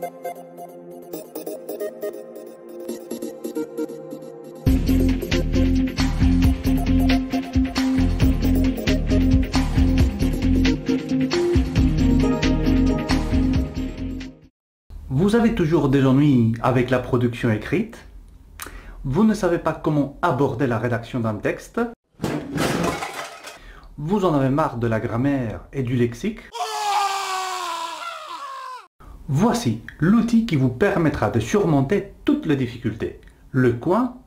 Vous avez toujours des ennuis avec la production écrite? Vous ne savez pas comment aborder la rédaction d'un texte? Vous en avez marre de la grammaire et du lexique? Voici l'outil qui vous permettra de surmonter toutes les difficultés. Le coin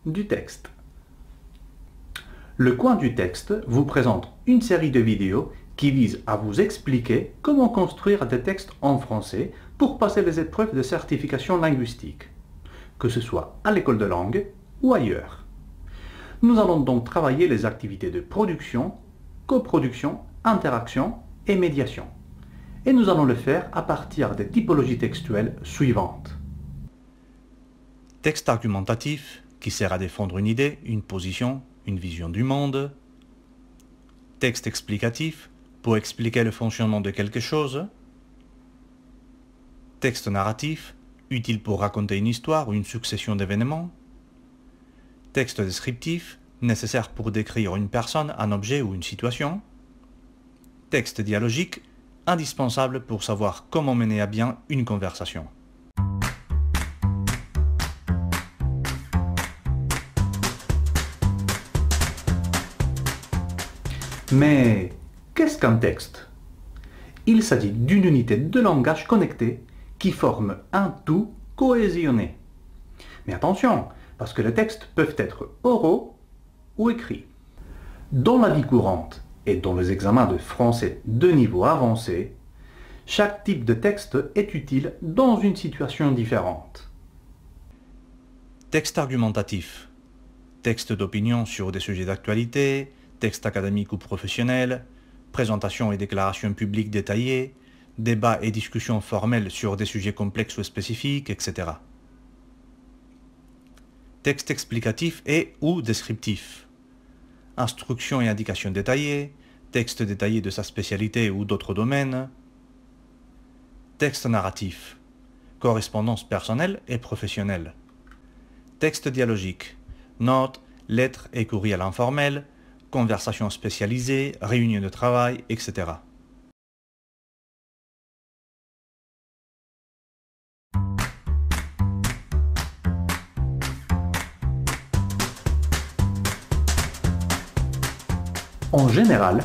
du texte. Le coin du texte vous présente une série de vidéos qui visent à vous expliquer comment construire des textes en français pour passer les épreuves de certification linguistique, que ce soit à l'école de langue ou ailleurs. Nous allons donc travailler les activités de production, coproduction, interaction et médiation. Et nous allons le faire à partir des typologies textuelles suivantes. Texte argumentatif qui sert à défendre une idée, une position, une vision du monde. Texte explicatif pour expliquer le fonctionnement de quelque chose. Texte narratif, utile pour raconter une histoire ou une succession d'événements. Texte descriptif, nécessaire pour décrire une personne, un objet ou une situation. Texte dialogique, indispensable pour savoir comment mener à bien une conversation. Mais qu'est-ce qu'un texte? Il s'agit d'une unité de langage connectée qui forme un tout cohésionné. Mais attention, parce que les textes peuvent être oraux ou écrits. Dans la vie courante et dans les examens de français de niveau avancé, chaque type de texte est utile dans une situation différente. Texte argumentatif, texte d'opinion sur des sujets d'actualité, texte académique ou professionnel, présentation et déclaration publique détaillée, débats et discussions formelles sur des sujets complexes ou spécifiques, etc. Texte explicatif et ou descriptif, instructions et indications détaillées, texte détaillé de sa spécialité ou d'autres domaines. Texte narratif, correspondance personnelle et professionnelle. Texte dialogique, notes, lettres et courriels informels, conversations spécialisées, réunions de travail, etc. En général,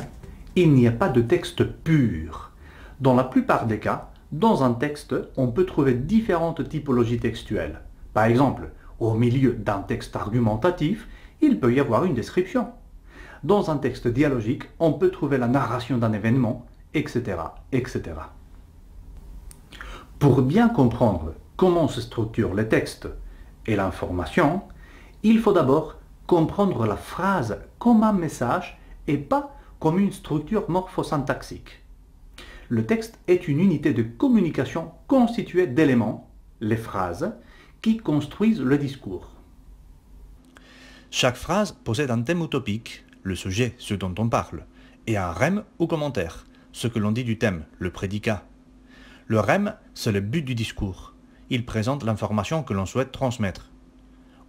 il n'y a pas de texte pur. Dans la plupart des cas, dans un texte, on peut trouver différentes typologies textuelles. Par exemple, au milieu d'un texte argumentatif, il peut y avoir une description. Dans un texte dialogique, on peut trouver la narration d'un événement, etc., etc. Pour bien comprendre comment se structurent les textes et l'information, il faut d'abord comprendre la phrase comme un message et pas comme une structure morphosyntaxique. Le texte est une unité de communication constituée d'éléments, les phrases, qui construisent le discours. Chaque phrase possède un thème ou topic, le sujet, ce dont on parle, et un rème ou commentaire, ce que l'on dit du thème, le prédicat. Le rème, c'est le but du discours. Il présente l'information que l'on souhaite transmettre.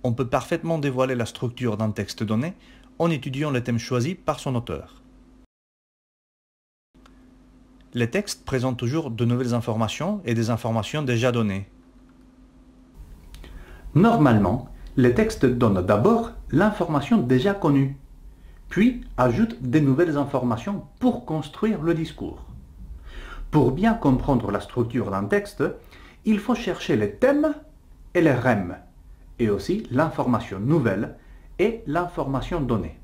On peut parfaitement dévoiler la structure d'un texte donné en étudiant le thème choisi par son auteur. Les textes présentent toujours de nouvelles informations et des informations déjà données. Normalement, les textes donnent d'abord l'information déjà connue, puis ajoutent des nouvelles informations pour construire le discours. Pour bien comprendre la structure d'un texte, il faut chercher les thèmes et les rèmes, et aussi l'information nouvelle et l'information donnée.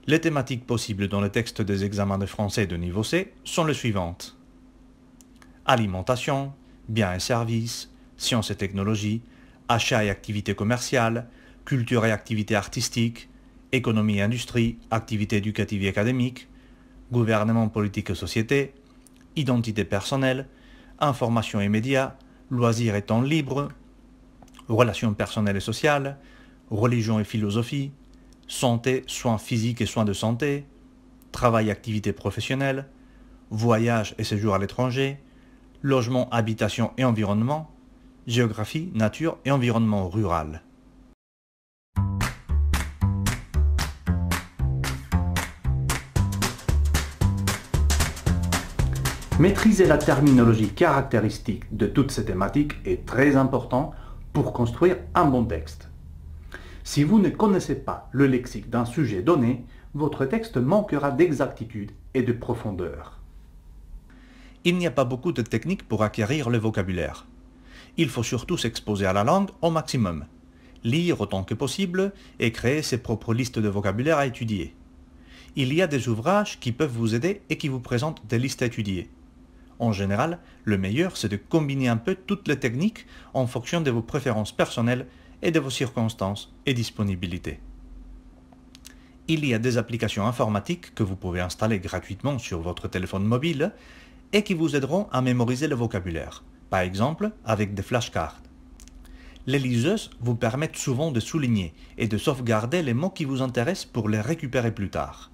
Les thématiques possibles dans le texte des examens de français de niveau C sont les suivantes. Alimentation, biens et services, sciences et technologies, achats et activités commerciales, culture et activités artistiques, économie et industrie, activités éducatives et académiques, gouvernement, politique et société, identité personnelle, information et médias, loisirs et temps libre, relations personnelles et sociales, religion et philosophie, santé, soins physiques et soins de santé, travail et activités professionnelles, voyage et séjour à l'étranger, logement, habitation et environnement, géographie, nature et environnement rural. Maîtriser la terminologie caractéristique de toutes ces thématiques est très important pour construire un bon texte. Si vous ne connaissez pas le lexique d'un sujet donné, votre texte manquera d'exactitude et de profondeur. Il n'y a pas beaucoup de techniques pour acquérir le vocabulaire. Il faut surtout s'exposer à la langue au maximum, lire autant que possible et créer ses propres listes de vocabulaire à étudier. Il y a des ouvrages qui peuvent vous aider et qui vous présentent des listes à étudier. En général, le meilleur, c'est de combiner un peu toutes les techniques en fonction de vos préférences personnelles et de vos circonstances et disponibilités. Il y a des applications informatiques que vous pouvez installer gratuitement sur votre téléphone mobile et qui vous aideront à mémoriser le vocabulaire, par exemple avec des flashcards. Les liseuses vous permettent souvent de souligner et de sauvegarder les mots qui vous intéressent pour les récupérer plus tard.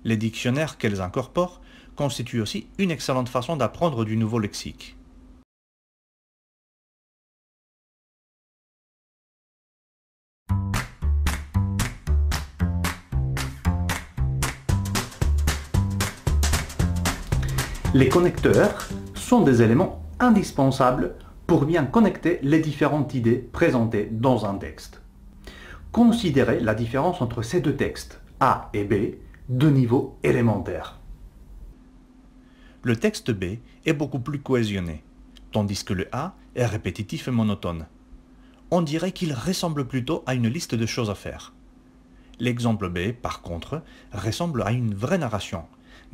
Les dictionnaires qu'elles incorporent constituent aussi une excellente façon d'apprendre du nouveau lexique. Les connecteurs sont des éléments indispensables pour bien connecter les différentes idées présentées dans un texte. Considérez la différence entre ces deux textes, A et B, de niveau élémentaire. Le texte B est beaucoup plus cohésionné, tandis que le A est répétitif et monotone. On dirait qu'il ressemble plutôt à une liste de choses à faire. L'exemple B, par contre, ressemble à une vraie narration,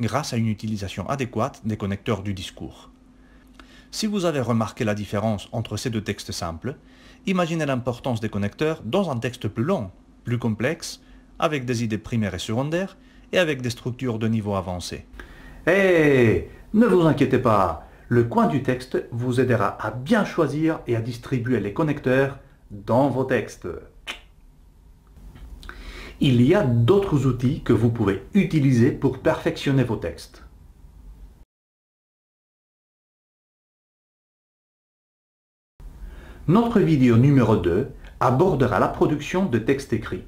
grâce à une utilisation adéquate des connecteurs du discours. Si vous avez remarqué la différence entre ces deux textes simples, imaginez l'importance des connecteurs dans un texte plus long, plus complexe, avec des idées primaires et secondaires, et avec des structures de niveau avancé. Ne vous inquiétez pas, le coin du texte vous aidera à bien choisir et à distribuer les connecteurs dans vos textes. Il y a d'autres outils que vous pouvez utiliser pour perfectionner vos textes. Notre vidéo numéro 2 abordera la production de textes écrits.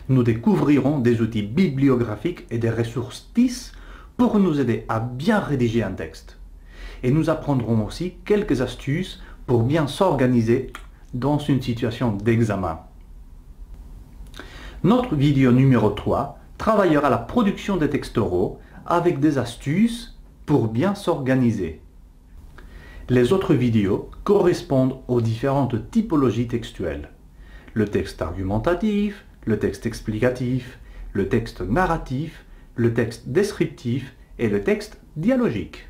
Nous découvrirons des outils bibliographiques et des ressources TIS pour nous aider à bien rédiger un texte. Et nous apprendrons aussi quelques astuces pour bien s'organiser dans une situation d'examen. Notre vidéo numéro 3 travaillera la production des textes oraux avec des astuces pour bien s'organiser. Les autres vidéos correspondent aux différentes typologies textuelles. Le texte argumentatif, le texte explicatif, le texte narratif, le texte descriptif et le texte dialogique.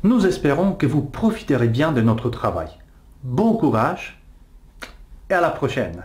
Nous espérons que vous profiterez bien de notre travail. Bon courage et à la prochaine!